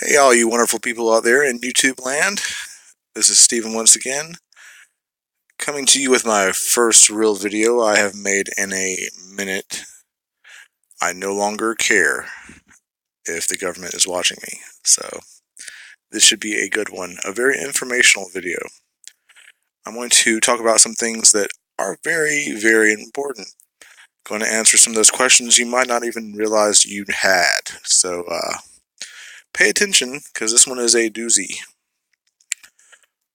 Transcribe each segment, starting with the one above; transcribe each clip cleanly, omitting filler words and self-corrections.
Hey, all you wonderful people out there in YouTube land. This is Stephen once again, coming to you with my first real video I have made in a minute. I no longer care if the government is watching me, so this should be a good one. A very informational video. I'm going to talk about some things that are very, very important. Going to answer some of those questions you might not even realize you had. So, pay attention, because this one is a doozy.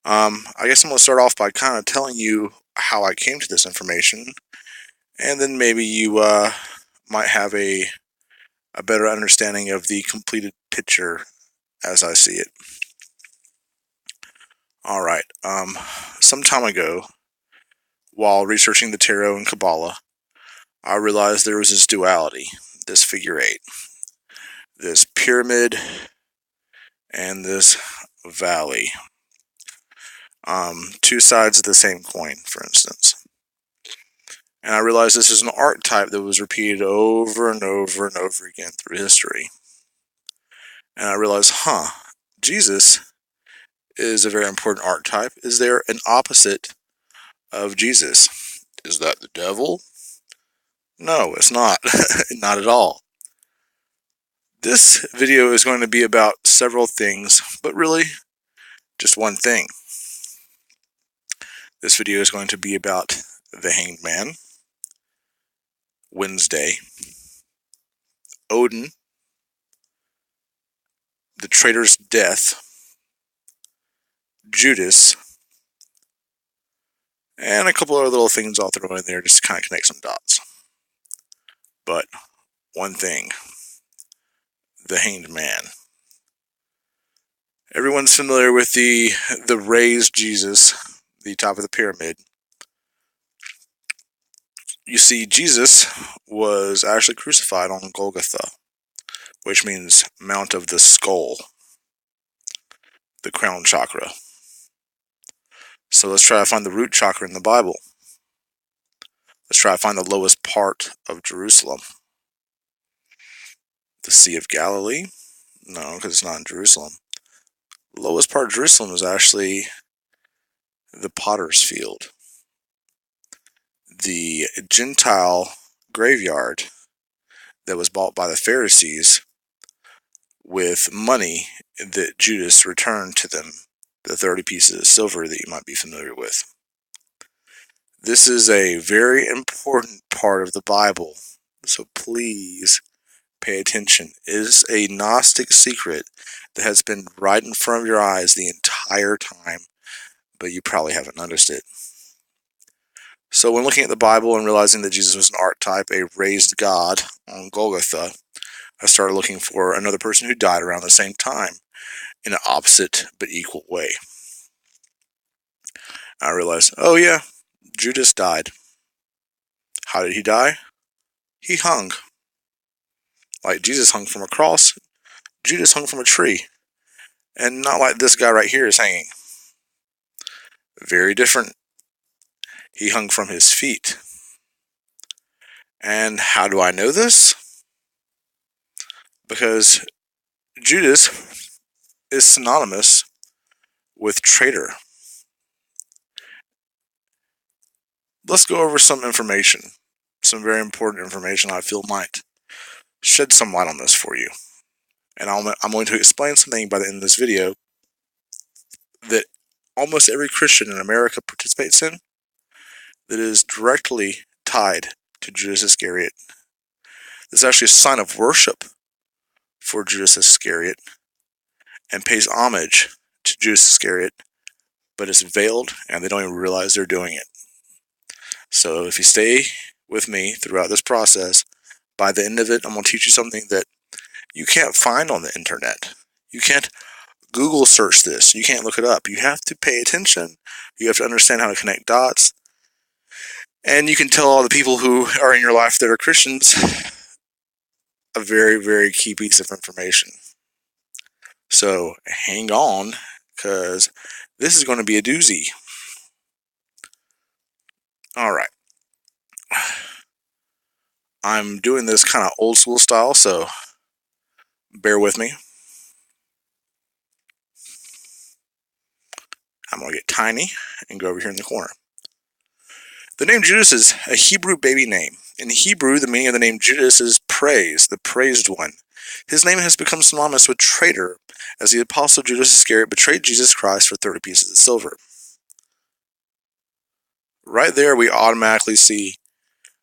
I guess I'm going to start off by kind of telling you how I came to this information, and then maybe you might have a better understanding of the completed picture as I see it. Alright, some time ago, while researching the tarot and Kabbalah, I realized there was this duality, this figure 8, this pyramid, and this valley. Two sides of the same coin, for instance. And I realized this is an archetype that was repeated over and over and over again through history. And I realized, Jesus is a very important archetype. Is there an opposite of Jesus? Is that the devil? No, it's not. Not at all. This video is going to be about several things, but really just one thing. This video is going to be about the Hanged Man, Wednesday, Odin, the traitor's death, Judas, and a couple other little things I'll throw in there just to kind of connect some dots. But one thing, the Hanged Man. Everyone's familiar with the raised Jesus, the top of the pyramid. You see, Jesus was actually crucified on Golgotha, which means Mount of the Skull, the crown chakra. So let's try to find the root chakra in the Bible. Let's try to find the lowest part of Jerusalem. The Sea of Galilee? No, because it's not in Jerusalem. The lowest part of Jerusalem is actually the Potter's Field, the Gentile graveyard that was bought by the Pharisees with money that Judas returned to them, the 30 pieces of silver that you might be familiar with. This is a very important part of the Bible, so please pay attention. It is a Gnostic secret that has been right in front of your eyes the entire time, but you probably haven't noticed it. So when looking at the Bible and realizing that Jesus was an archetype, a raised God on Golgotha, I started looking for another person who died around the same time in an opposite but equal way. I realized, oh yeah, Judas died. How did he die? He hung. Like Jesus hung from a cross, Judas hung from a tree. And not like this guy right here is hanging. Very different. He hung from his feet. And how do I know this? Because Judas is synonymous with traitor. Let's go over some information. Some very important information I feel might shed some light on this for you. And I'm going to explain something by the end of this video that almost every Christian in America participates in that is directly tied to Judas Iscariot. This is actually a sign of worship for Judas Iscariot and pays homage to Judas Iscariot, but it's veiled and they don't even realize they're doing it. So if you stay with me throughout this process, by the end of it, I'm going to teach you something that you can't find on the internet. You can't Google search this. You can't look it up. You have to pay attention. You have to understand how to connect dots. And you can tell all the people who are in your life that are Christians a very, very key piece of information. So hang on, because this is going to be a doozy. Alright. I'm doing this kind of old school style, so bear with me. going to get tiny and go over here in the corner. The name Judas is a Hebrew baby name. In Hebrew, the meaning of the name Judas is praise, the praised one. His name has become synonymous with traitor, as the apostle Judas Iscariot betrayed Jesus Christ for 30 pieces of silver. Right there, we automatically see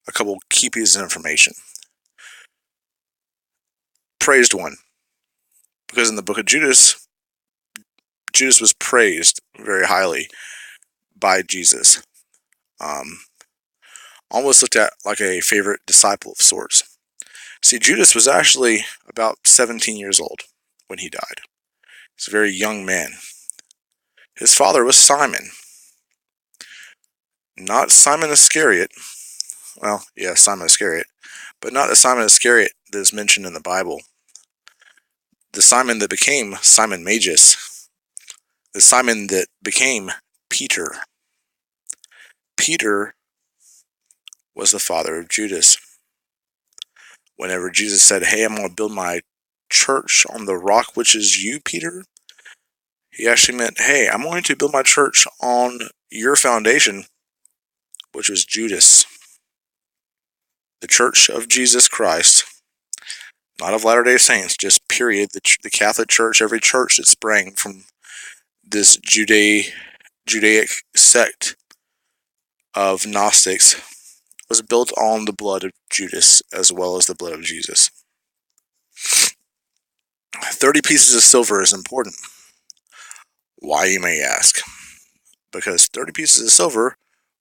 a couple key pieces of information. Praised one. Because in the book of Judas, Judas was praised very highly by Jesus. Almost looked at like a favorite disciple of sorts. See, Judas was actually about 17 years old when he died. He's a very young man. His father was Simon. Not Simon Iscariot. Well, yeah, Simon Iscariot. But not the Simon Iscariot that is mentioned in the Bible. The Simon that became Simon Magus. The Simon that became Peter. Peter was the father of Judas. Whenever Jesus said, "Hey, I'm going to build my church on the rock, which is you, Peter," he actually meant, "Hey, I'm going to build my church on your foundation," which was Judas. The Church of Jesus Christ, not of Latter-day Saints, just period. The Catholic Church, every church that sprang from this Judaic sect of Gnostics was built on the blood of Judas as well as the blood of Jesus. 30 pieces of silver is important. Why, you may ask? Because 30 pieces of silver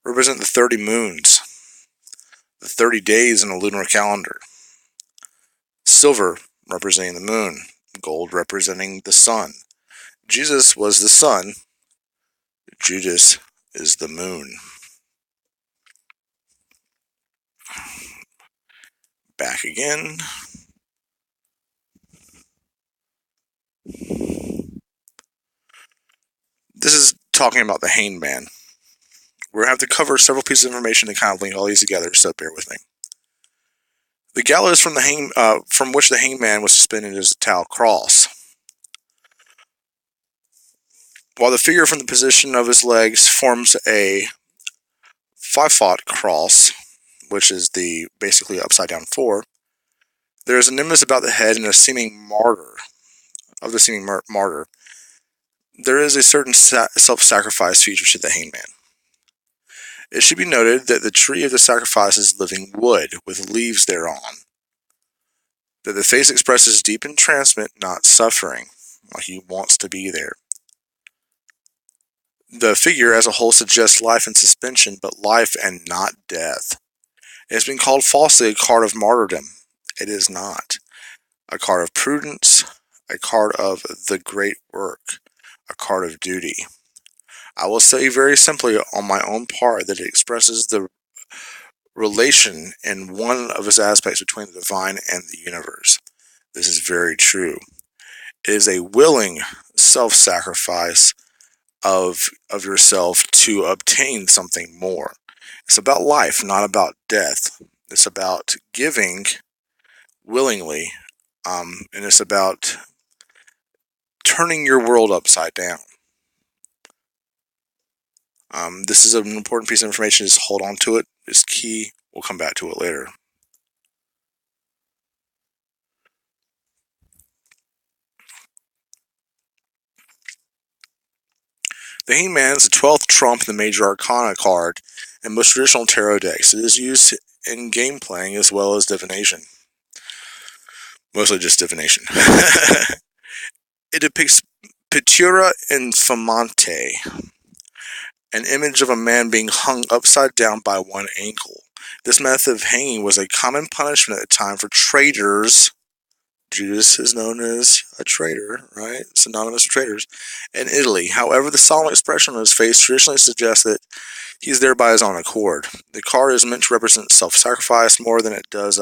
represent the 30 moons, the 30 days in a lunar calendar. Silver representing the moon, gold representing the sun. Jesus was the sun, Judas is the moon. Back again. This is talking about the hanged man. We're going to have to cover several pieces of information to kind of link all these together, so bear with me. The gallows from which the hanged man was suspended is a tau cross. While the figure from the position of his legs forms a 5-foot cross, which is the basically upside down 4, there is a nimbus about the head and a seeming martyr. There is a certain self-sacrifice feature to the hanged man. It should be noted that the tree of the sacrifice is living wood, with leaves thereon. That the face expresses deep entrancement, not suffering, like he wants to be there. The figure as a whole suggests life in suspension, but life and not death. It has been called falsely a card of martyrdom. It is not. A card of prudence, a card of the great work, a card of duty. I will say very simply on my own part that it expresses the relation in one of its aspects between the divine and the universe. This is very true. It is a willing self-sacrifice of yourself to obtain something more. It's about life, not about death. It's about giving willingly, and it's about turning your world upside down. This is an important piece of information. Just hold on to it. It's key. We'll come back to it later. The Hanged Man is the 12th trump in the Major Arcana card and most traditional tarot decks. It is used in game playing as well as divination. Mostly just divination. It depicts Pittura Infamante, an image of a man being hung upside down by one ankle. This method of hanging was a common punishment at the time for traitors. Judas is known as a traitor, right? Synonymous with traitors. In Italy. However, the solemn expression on his face traditionally suggests that he's there by his own accord. The card is meant to represent self-sacrifice more than it does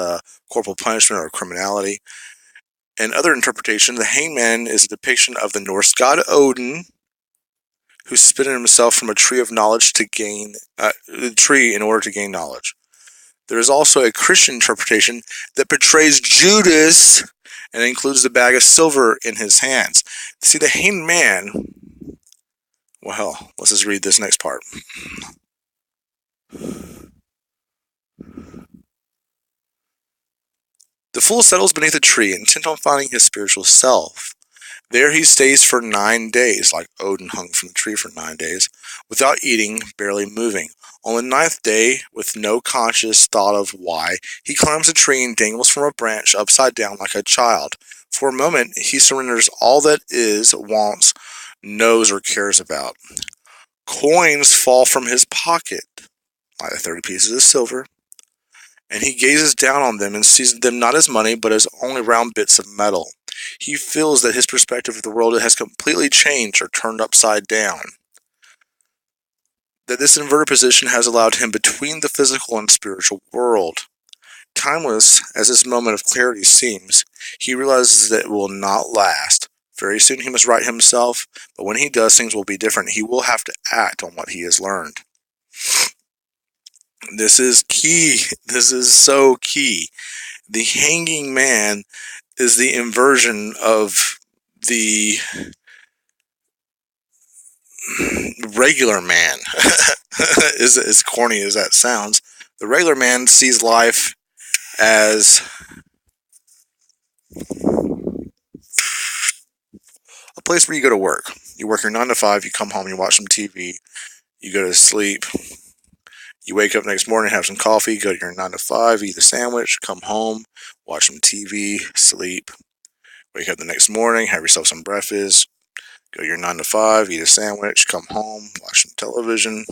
corporal punishment or criminality. In other interpretation, the Hanged Man is a depiction of the Norse god Odin, who suspended himself from a tree of knowledge to gain the tree in order to gain knowledge. There is also a Christian interpretation that portrays Judas and includes the bag of silver in his hands. See, the Hanged Man Well, hell, let's just read this next part. The fool settles beneath a tree, intent on finding his spiritual self. There he stays for 9 days, like Odin hung from the tree for 9 days, without eating, barely moving. On the 9th day, with no conscious thought of why, he climbs a tree and dangles from a branch upside down like a child. For a moment, he surrenders all that is, wants, knows, or cares about. Coins fall from his pocket, like 30 pieces of silver, and he gazes down on them and sees them not as money, but as only round bits of metal. He feels that his perspective of the world has completely changed or turned upside down. That this inverted position has allowed him between the physical and spiritual world. Timeless as this moment of clarity seems, he realizes that it will not last. Very soon he must right himself, but when he does, things will be different. He will have to act on what he has learned. This is key. This is so key. The hanging man is the inversion of the regular man. As corny as that sounds, the regular man sees life as a place where you go to work. You work your 9 to 5, you come home, you watch some TV, you go to sleep, you wake up next morning, have some coffee, go to your 9 to 5, eat a sandwich, come home, watch some TV, sleep, wake up the next morning, have yourself some breakfast, go to your 9 to 5, eat a sandwich, come home, watch some television,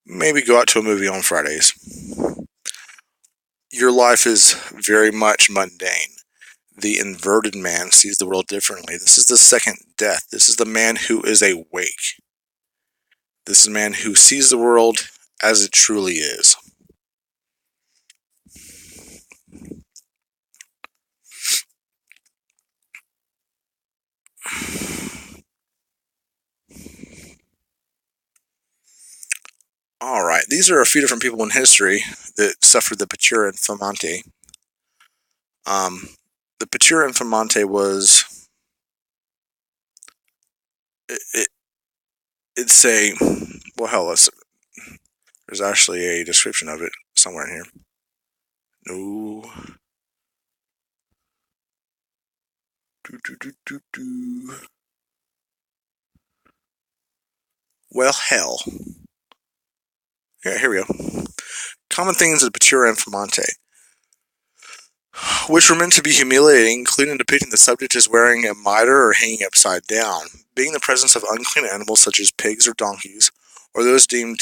maybe go out to a movie on Fridays. Your life is very much mundane. The inverted man sees the world differently. This is the second death. This is the man who is awake. This is a man who sees the world as it truly is. Alright, these are a few different people in history that suffered the Patura Infamante. The Patura Infamante was... it's a... well, hell, there's actually a description of it somewhere in here. No... Well, hell. Yeah, here we go. Common things of the Patura Infamante, which were meant to be humiliating, including depicting the subject as wearing a mitre or hanging upside down, being the presence of unclean animals such as pigs or donkeys, or those deemed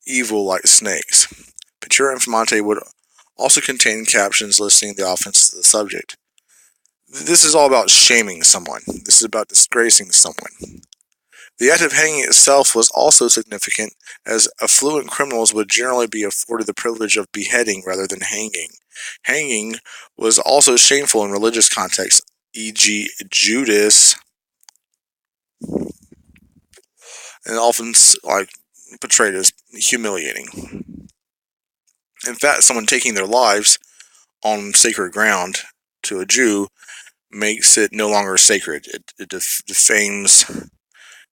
evil like snakes. Patura Infamante would also contain captions listing the offenses of the subject. This is all about shaming someone. This is about disgracing someone. The act of hanging itself was also significant, as affluent criminals would generally be afforded the privilege of beheading rather than hanging. Hanging was also shameful in religious contexts, e.g. Judas, and often portrayed as humiliating. In fact, someone taking their lives on sacred ground to a Jew makes it no longer sacred. It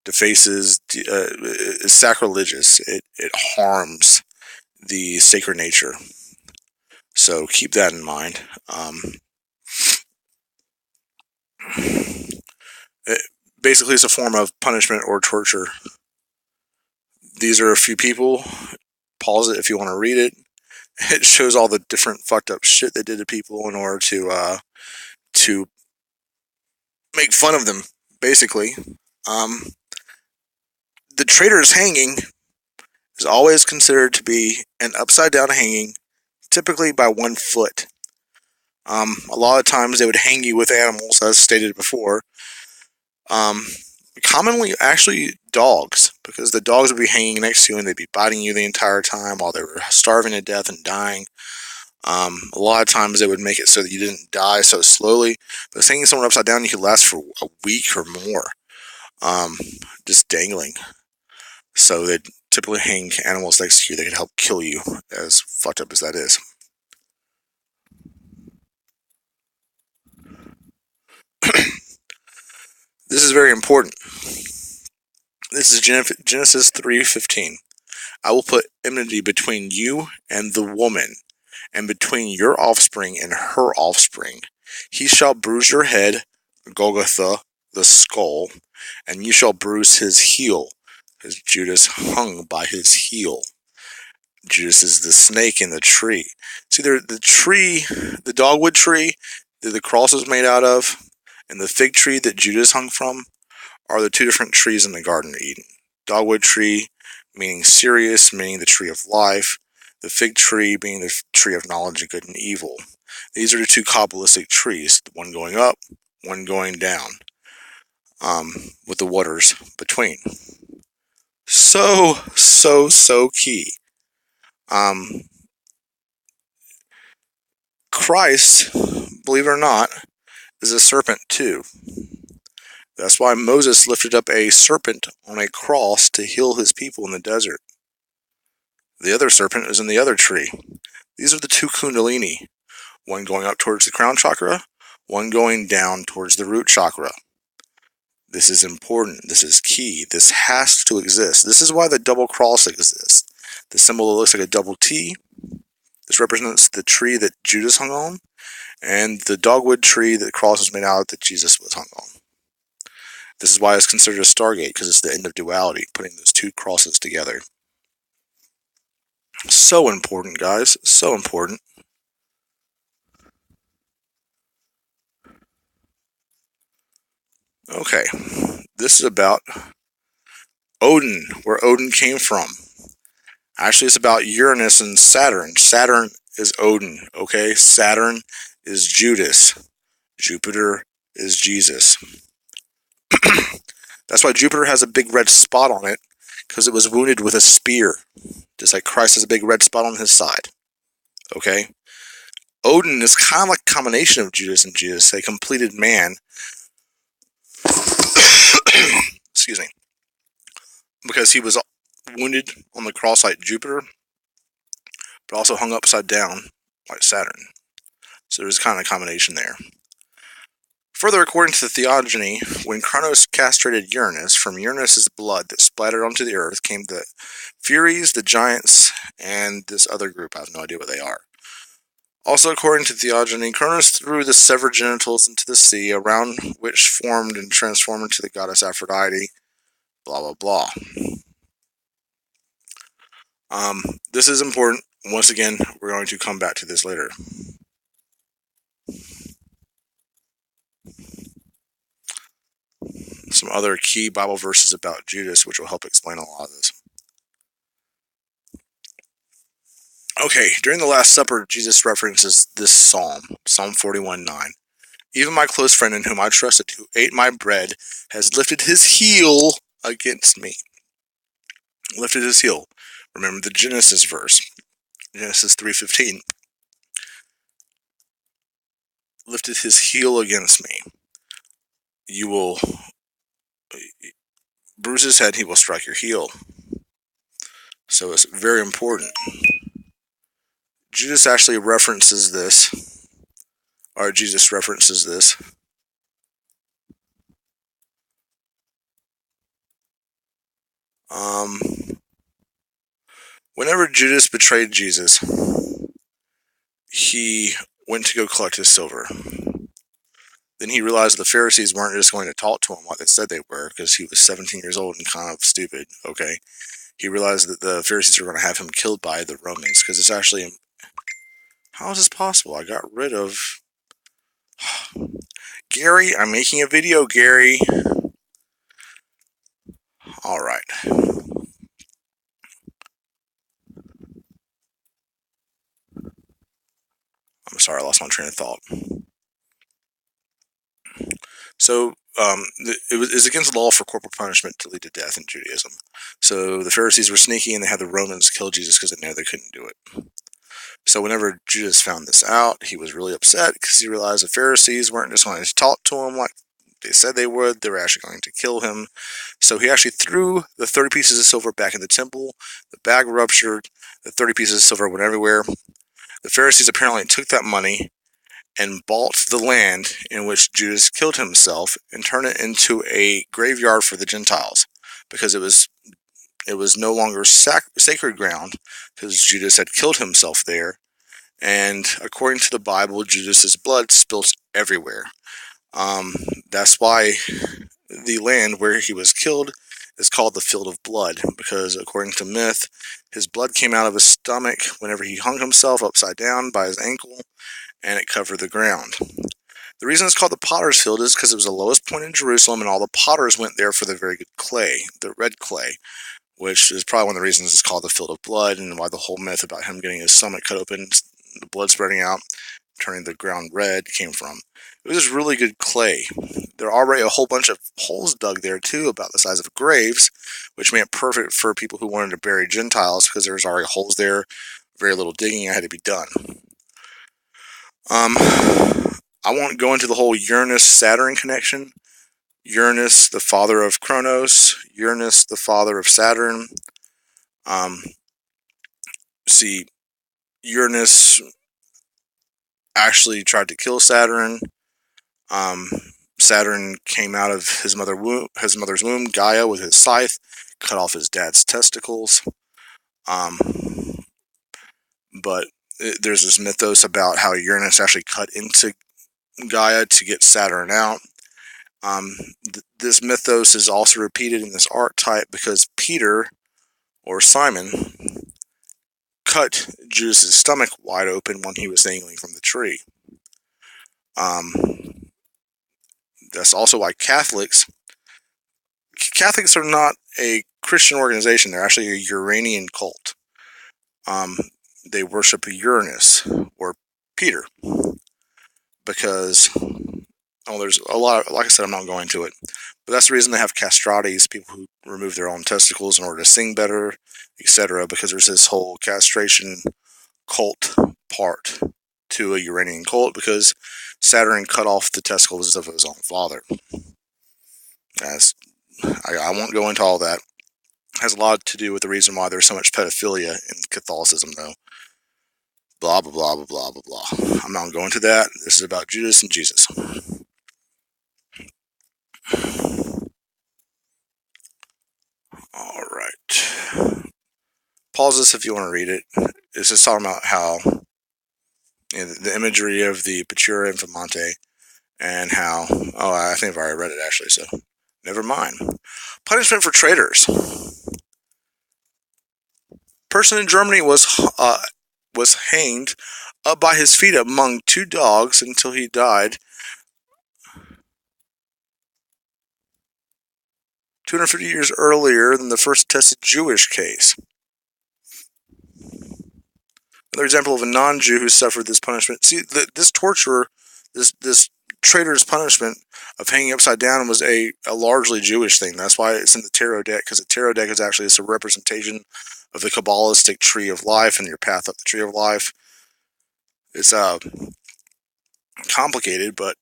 defaces, is sacrilegious. It harms the sacred nature. So keep that in mind. Basically, it's a form of punishment or torture. These are a few people. Pause it if you want to read it. It shows all the different fucked up shit they did to people in order to make fun of them, basically. The traitor's hanging is always considered to be an upside-down hanging, typically by 1 foot. A lot of times they would hang you with animals, as stated before. Commonly, actually, dogs, because the dogs would be hanging next to you and they'd be biting you the entire time while they were starving to death and dying. A lot of times they would make it so that you didn't die so slowly, but hanging someone upside down, you could last for a week or more, just dangling. So they'd typically hang animals next to you that could help kill you, as fucked up as that is. This is very important. This is Genesis 3:15. I will put enmity between you and the woman, and between your offspring and her offspring. He shall bruise your head, Golgotha, the skull, and you shall bruise his heel, because Judas hung by his heel. Judas is the snake in the tree. See, the tree, the dogwood tree that the cross was made out of, and the fig tree that Judas hung from, are the two different trees in the Garden of Eden. Dogwood tree meaning serious, meaning the tree of life. The fig tree being the tree of knowledge of good and evil. These are the two Kabbalistic trees, one going up, one going down, with the waters between. So key. Christ, believe it or not, is a serpent too. That's why Moses lifted up a serpent on a cross to heal his people in the desert. The other serpent is in the other tree. These are the two kundalini, one going up towards the crown chakra, one going down towards the root chakra. This is important. This is key. This has to exist. This is why the double cross exists. The symbol that looks like a double T, this represents the tree that Judas hung on, and the dogwood tree that the cross was made out of that Jesus was hung on. This is why it's considered a Stargate, because it's the end of duality, putting those two crosses together. So important, guys. So important. Okay. This is about Odin, where Odin came from. Actually, it's about Uranus and Saturn. Saturn is Odin, okay? Saturn is Judas. Jupiter is Jesus. That's why Jupiter has a big red spot on it, because it was wounded with a spear. Just like Christ has a big red spot on his side. Okay? Odin is kind of like a combination of Judas and Jesus, a completed man. Excuse me. Because he was wounded on the cross like Jupiter, but also hung upside down like Saturn. So there's kind of a combination there. Further, according to the theogony, when Kronos castrated Uranus, from Uranus' blood that splattered onto the earth came the Furies, the Giants, and this other group. I have no idea what they are. Also, according to theogony, Kronos threw the severed genitals into the sea, around which formed and transformed into the goddess Aphrodite. Blah, blah, blah. This is important. Once again, we're going to come back to this later. Some other key Bible verses about Judas, which will help explain a lot of this. Okay, during the Last Supper, Jesus references this psalm, Psalm 41:9. Even my close friend in whom I trusted, who ate my bread, has lifted his heel against me. Lifted his heel. Remember the Genesis verse, Genesis 3:15. Lifted his heel against me. You will bruise his head, he will strike your heel. So it's very important. Judas actually references this, or Jesus references this. Whenever Judas betrayed Jesus, he went to go collect his silver. Then he realized the Pharisees weren't just going to talk to him like they said they were, because he was 17 years old and kind of stupid, okay? He realized that the Pharisees were going to have him killed by the Romans, because it's actually... How is this possible? I got rid of... Gary, I'm making a video, Gary. Alright. I'm sorry, I lost my train of thought. So, it was against the law for corporal punishment to lead to death in Judaism. So the Pharisees were sneaky and they had the Romans kill Jesus because they knew they couldn't do it. So whenever Judas found this out, he was really upset because he realized the Pharisees weren't just going to talk to him like they said they would. They were actually going to kill him. So he actually threw the 30 pieces of silver back in the temple. The bag ruptured. The 30 pieces of silver went everywhere. The Pharisees apparently took that money and bought the land in which Judas killed himself and turned it into a graveyard for the Gentiles, because it was no longer sacred ground, because Judas had killed himself there. And according to the Bible, Judas's blood spilt everywhere. That's why the land where he was killed is called the Field of Blood, because according to myth, his blood came out of his stomach whenever he hung himself upside down by his ankle, and it covered the ground. The reason it's called the Potter's Field is because it was the lowest point in Jerusalem, and all the potters went there for the very good clay, the red clay, which is probably one of the reasons it's called the Field of Blood, and why the whole myth about him getting his stomach cut open, the blood spreading out, turning the ground red, came from. It was just really good clay. There are already a whole bunch of holes dug there too, about the size of graves, which made it perfect for people who wanted to bury Gentiles, because there was already holes there. Very little digging had to be done. I won't go into the whole Uranus-Saturn connection. Uranus, the father of Kronos. Uranus, the father of Saturn. See, Uranus actually tried to kill Saturn. Saturn came out of his mother's womb, Gaia, with his scythe, cut off his dad's testicles. But there's this mythos about how Uranus actually cut into Gaia to get Saturn out. This mythos is also repeated in this archetype because Peter, or Simon, cut Judas' stomach wide open when he was dangling from the tree. That's also why Catholics are not a Christian organization. They're actually a Uranian cult. They worship Uranus, or Peter, because, there's a lot of, like I said, I'm not going to it, but that's the reason they have castrates, people who remove their own testicles in order to sing better, etc., because there's this whole castration cult part to a Uranian cult, because Saturn cut off the testicles of his own father. I won't go into all that. It has a lot to do with the reason why there's so much pedophilia in Catholicism, though. Blah, blah, blah, blah, blah, blah, blah. I'm not going to that. This is about Judas and Jesus. All right. Pause this if you want to read it. This is talking about how the imagery of the Pectura Infamante, and how, I think I've already read it actually, so never mind. Punishment for traitors. Person in Germany was hanged up by his feet among two dogs until he died. 250 years earlier than the first attested Jewish case. Another example of a non-Jew who suffered this punishment. See, this torture, this traitor's punishment of hanging upside down was a largely Jewish thing. That's why it's in the tarot deck, because the tarot deck is actually a representation of the Kabbalistic tree of life and your path up the tree of life. It's complicated, but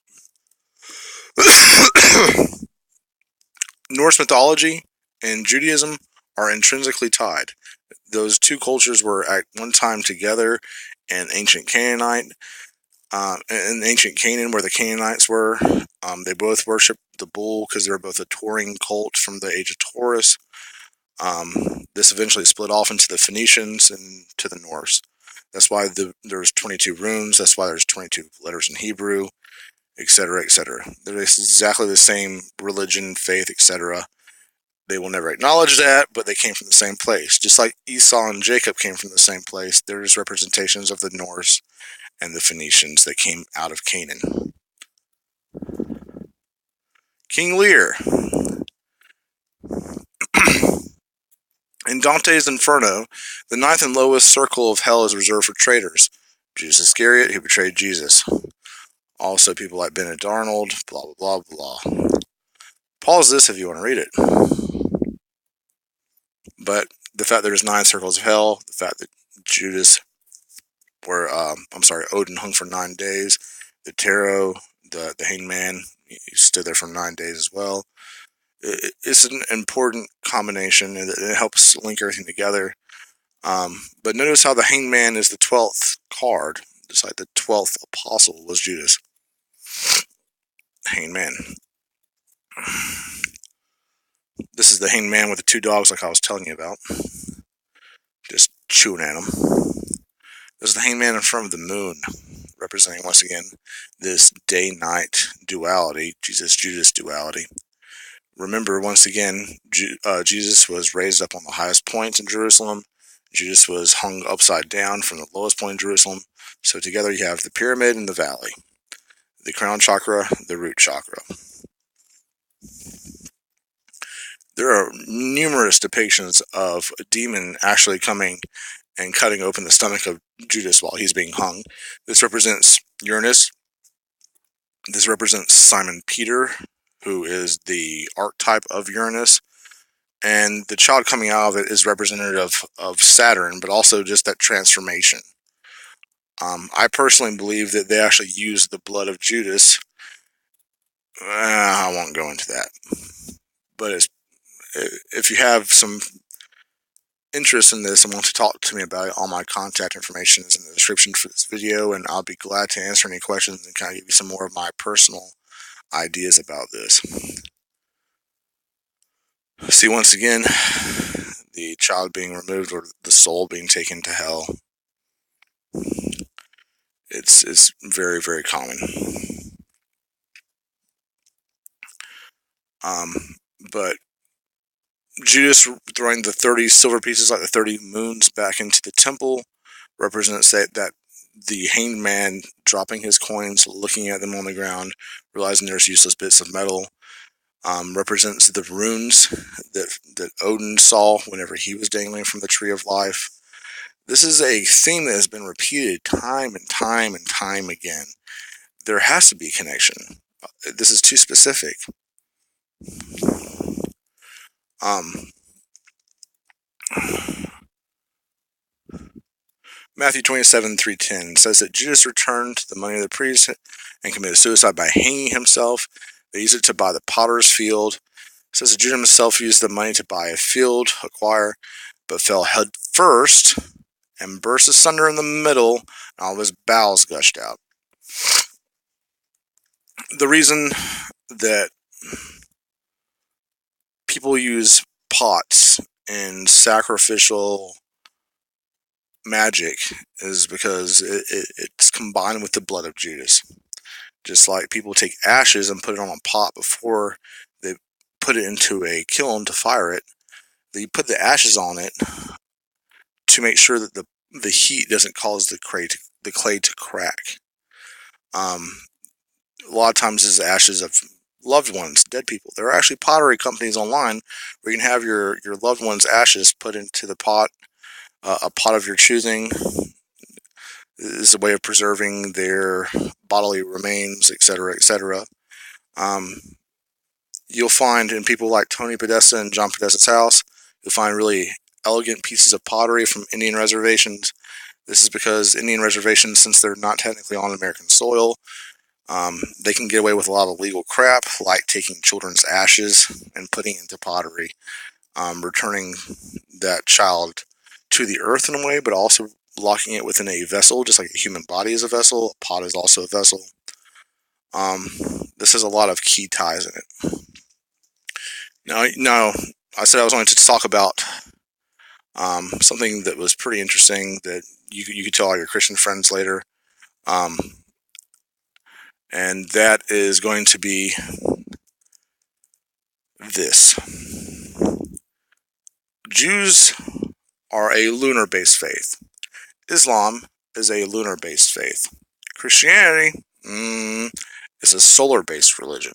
Norse mythology and Judaism are intrinsically tied. Those two cultures were at one time together in ancient Canaan, where the Canaanites were. They both worshipped the bull because they were both a Taurian cult from the age of Taurus. This eventually split off into the Phoenicians and to the Norse. That's why there's 22 runes. That's why there's 22 letters in Hebrew, etc., etc. They're exactly the same religion, faith, etc. They will never acknowledge that, but they came from the same place. Just like Esau and Jacob came from the same place, there's representations of the Norse and the Phoenicians that came out of Canaan. King Lear. In Dante's Inferno, the ninth and lowest circle of hell is reserved for traitors. Judas Iscariot, who betrayed Jesus. Also, people like Benedict Arnold, blah, blah, blah, blah. Pause this if you want to read it. But the fact that there's 9 circles of hell, the fact that Odin hung for 9 days, the tarot, the hanged man, he stood there for 9 days as well. It's an important combination, and it helps link everything together. But notice how the hanged man is the 12th card, just like the 12th apostle was Judas. Hanged man. This is the hanged man with the two dogs like I was telling you about. Just chewing at them. There's the hanged man in front of the moon, representing once again this day-night duality, Jesus-Judas duality. Remember, once again, Jesus was raised up on the highest point in Jerusalem. Judas was hung upside down from the lowest point in Jerusalem. So together you have the pyramid and the valley. The crown chakra, the root chakra. There are numerous depictions of a demon actually coming and cutting open the stomach of Judas while he's being hung. This represents Uranus. This represents Simon Peter, who is the archetype of Uranus. And the child coming out of it is representative of Saturn, but also just that transformation. I personally believe that they actually used the blood of Judas. I won't go into that. But if you have some interest in this and want to talk to me about it, all my contact information is in the description for this video, and I'll be glad to answer any questions and kind of give you some more of my personal ideas about this. See, once again, the child being removed or the soul being taken to hell. It's very, very common. But Judas throwing the 30 silver pieces, like the 30 moons, back into the temple represents that the hanged man dropping his coins, looking at them on the ground, realizing there's useless bits of metal, represents the runes that Odin saw whenever he was dangling from the tree of life. This is a theme that has been repeated time and time and time again. There has to be a connection. This is too specific. Matthew 27:3-10 says that Judas returned the money of the priests and committed suicide by hanging himself. They used it to buy the potter's field. It says that Judas himself used the money to buy a field, a choir, but fell head first and burst asunder in the middle, and all of his bowels gushed out. The reason that people use pots in sacrificial magic is because it's combined with the blood of Judas. Just like people take ashes and put it on a pot before they put it into a kiln to fire it, they put the ashes on it to make sure that the heat doesn't cause the clay to crack. A lot of times it's ashes of loved ones, dead people. There are actually pottery companies online where you can have your loved one's ashes put into the pot, a pot of your choosing. This is a way of preserving their bodily remains, etc., etc. You'll find in people like Tony Podesta and John Podesta's house, you'll find really elegant pieces of pottery from Indian reservations. This is because Indian reservations, since they're not technically on American soil, they can get away with a lot of legal crap, like taking children's ashes and putting into pottery, returning that child to the earth in a way, but also locking it within a vessel, just like a human body is a vessel. A pot is also a vessel. This has a lot of key ties in it. Now, I said I was going to talk about something that was pretty interesting that you could tell all your Christian friends later. And that is going to be this. Jews are a lunar-based faith. Islam is a lunar-based faith. Christianity is a solar-based religion.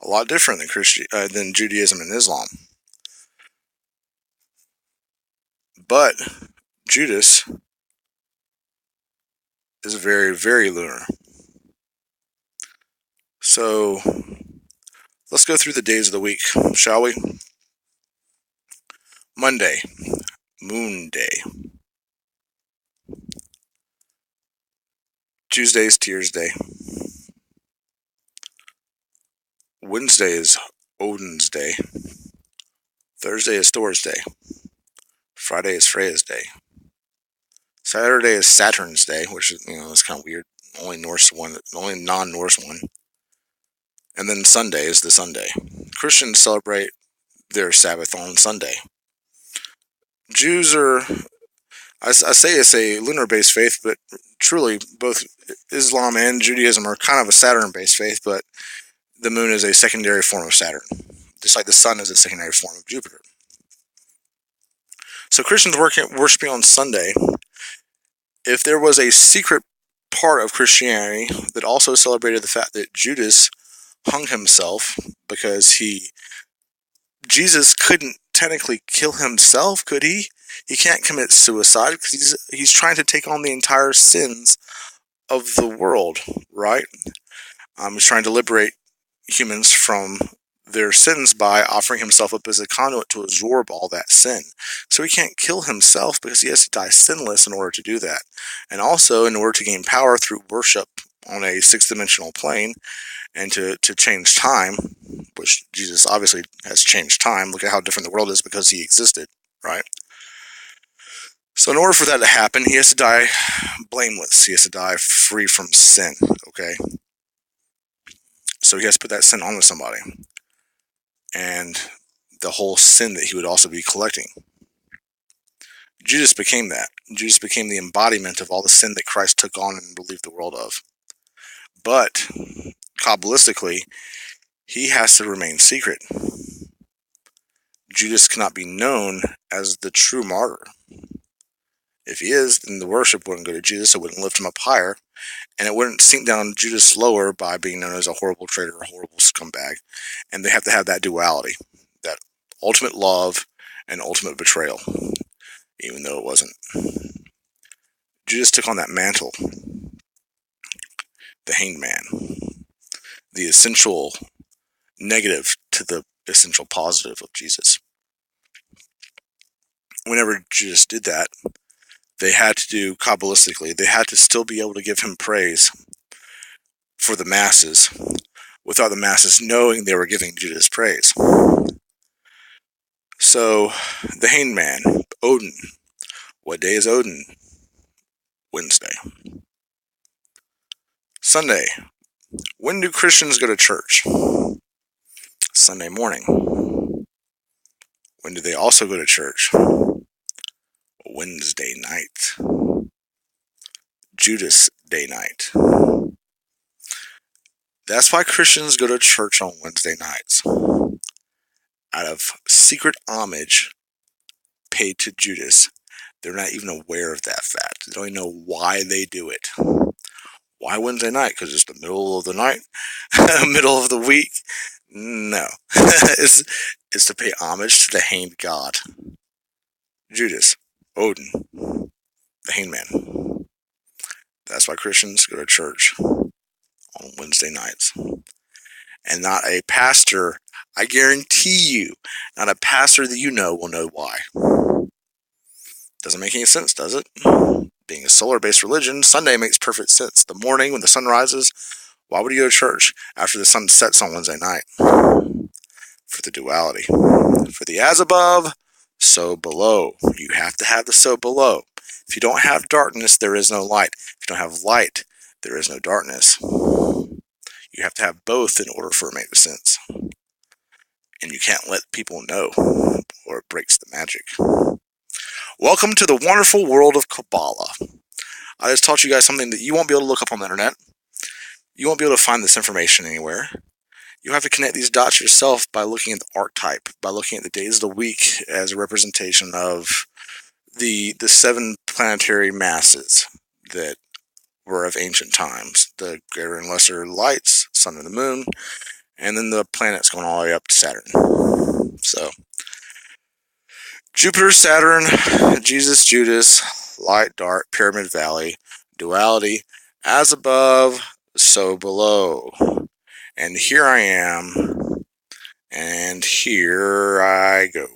A lot different than Judaism and Islam. But Judas is very, very lunar. So let's go through the days of the week, shall we? Monday, Moon Day. Tuesday is Tears Day. Wednesday is Odin's Day. Thursday is Thor's Day. Friday is Freya's Day. Saturday is Saturn's Day, which is, it's kind of weird. Only non-Norse one. And then Sunday is the Sunday. Christians celebrate their Sabbath on Sunday. Jews are, I say it's a lunar-based faith, but truly both Islam and Judaism are kind of a Saturn-based faith, but the moon is a secondary form of Saturn, just like the sun is a secondary form of Jupiter. So Christians worshiping on Sunday, if there was a secret part of Christianity that also celebrated the fact that Judas hung himself because Jesus couldn't technically kill himself, could he? He can't commit suicide because he's trying to take on the entire sins of the world, right? He's trying to liberate humans from their sins by offering himself up as a conduit to absorb all that sin. So he can't kill himself because he has to die sinless in order to do that. And also in order to gain power through worship on a sixth-dimensional plane and to change time, which Jesus obviously has changed time. Look at how different the world is because he existed, right? So in order for that to happen, he has to die blameless. He has to die free from sin, okay? So he has to put that sin onto somebody. And the whole sin that he would also be collecting. Judas became that. Judas became the embodiment of all the sin that Christ took on and relieved the world of. But, Kabbalistically, he has to remain secret. Judas cannot be known as the true martyr. If he is, then the worship wouldn't go to Jesus, it wouldn't lift him up higher, and it wouldn't sink down Judas lower by being known as a horrible traitor, a horrible scumbag. And they have to have that duality, that ultimate love and ultimate betrayal, even though it wasn't. Judas took on that mantle, the hanged man, the essential negative to the essential positive of Jesus. Whenever Judas did that, they had to do Kabbalistically, they had to still be able to give him praise for the masses without the masses knowing they were giving Judas praise. So, the hanged man, Odin. What day is Odin? Wednesday. Sunday. When do Christians go to church? Sunday morning. When do they also go to church? Wednesday night. Judas Day night. That's why Christians go to church on Wednesday nights. Out of secret homage paid to Judas. They're not even aware of that fact. They don't even know why they do it. Why Wednesday night? Because it's the middle of the night? Middle of the week? No. it's to pay homage to the hanged god. Judas. Odin. The hanged man. That's why Christians go to church on Wednesday nights. And not a pastor, I guarantee you, not a pastor that you know will know why. Doesn't make any sense, does it? Being a solar-based religion, Sunday makes perfect sense. The morning when the sun rises, why would you go to church after the sun sets on Wednesday night? For the duality. For the as above, so below. You have to have the so below. If you don't have darkness, there is no light. If you don't have light, there is no darkness. You have to have both in order for it to make sense. And you can't let people know, or it breaks the magic. Welcome to the wonderful world of Kabbalah. I just taught you guys something that you won't be able to look up on the internet. You won't be able to find this information anywhere. You have to connect these dots yourself by looking at the archetype, by looking at the days of the week as a representation of the 7 planetary masses that were of ancient times. The greater and lesser lights, sun and the moon, and then the planets going all the way up to Saturn. So, Jupiter, Saturn, Jesus, Judas, light, dark, Pyramid Valley, duality, as above, so below. And here I am, and here I go.